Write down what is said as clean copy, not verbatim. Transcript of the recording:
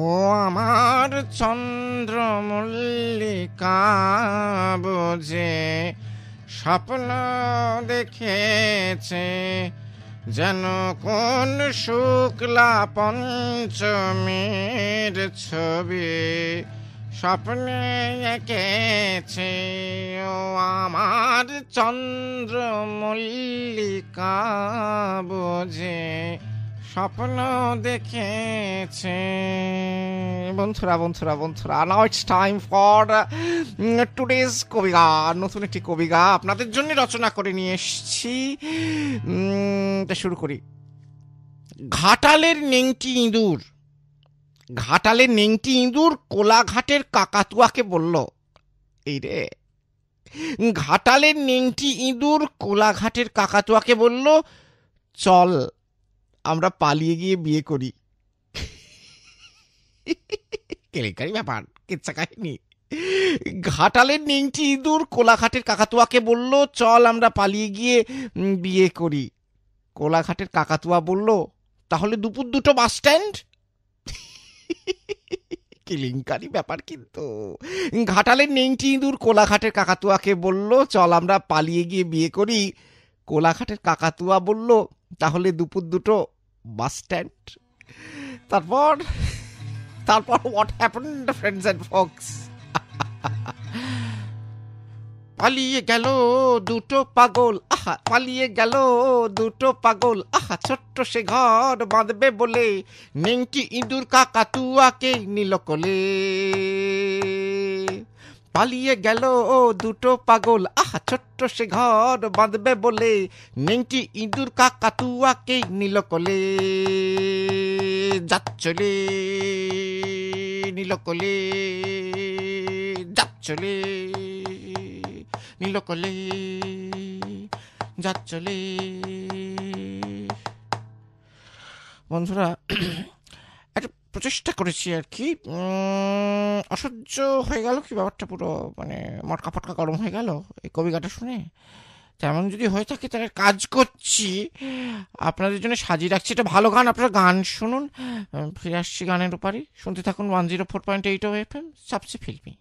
ও আমার চন্দ্রমল্লিকা বোঝে স্বপ্ন দেখেছে, যেন কোন শুক্লা পঞ্চমীর ছবি স্বপ্নে এঁকেছে। ও আমার চন্দ্রমল্লিকা বোঝে স্বপ্ন দেখেছে। বন্ধুরা বন্ধুরা বন্ধুরা, now it's time for today's কবিগান। নতুন একটি কবিগা আপনাদের জন্য রচনা করে নিয়ে এসেছি। তা শুরু করি। ঘাটালের নেংটি ইঁদুর। ঘাটালের নেংটি ইঁদুর কোলাঘাটের কাকাতুয়াকে বলল, এই রে, ঘাটালের নেংটি ইঁদুর কোলাঘাটের কাকাতুয়াকে বলল, চল আমরা পালিয়ে গিয়ে বিয়ে করি। কেলেঙ্কারি ব্যাপার, কিচ্ছা কাহিনী। ঘাটালের নেংটি ইঁদুর কোলাঘাটের কাকাতুয়াকে বলল, চল আমরা পালিয়ে গিয়ে বিয়ে করি। কোলাঘাটের কাকাতুয়া বলল, তাহলে দুপুর দুটো বাস স্ট্যান্ড। কেলেঙ্কারি ব্যাপার কিন্তু। ঘাটালের নেংটি ইঁদুর কোলাঘাটের কাকাতুয়াকে বলল, চল আমরা পালিয়ে গিয়ে বিয়ে করি। কোলাঘাটের কাকাতুয়া বলল, তাহলে দুপুর দুটো বাস স্ট্যান্ড। তারপর তারপর what happened friends and folks? পালিয়ে গেল দুটো পাগল, আহা, পালিয়ে গেল দুটো পাগল, আহা, ছোট্ট সে ঘর বাঁধবে বলে নেংটি ইঁদুর কাকাতুয়াকে নিল কোলে। পালিয়ে গেল দুটো পাগল, আহা, ছোট্ট সে ঘর বাঁধবে বলে নেংটি ইঁদুর কাকাতুয়াকে নিল কোলে। যাচ্চলে নিল কোলে, যাচ্চলে নিল কোলে, যাচ্চলে। বন্ধুরা, একটা প্রচেষ্টা করেছি আর কি। অসহ্য হয়ে গেল কি ব্যাপারটা, পুরো মানে মটকা ফটকা গরম হয়ে গেল এই কবিগাটা শুনে। তেমন যদি হয়ে থাকে তাহলে কাজ করছি, আপনাদের জন্য সাজিয়ে রাখছি একটা ভালো গান। আপনারা গান শুনুন, ফিরে আসছি গানের ওপারে। শুনতে থাকুন 104.8 FM সবচেয়ে ফিল্মি।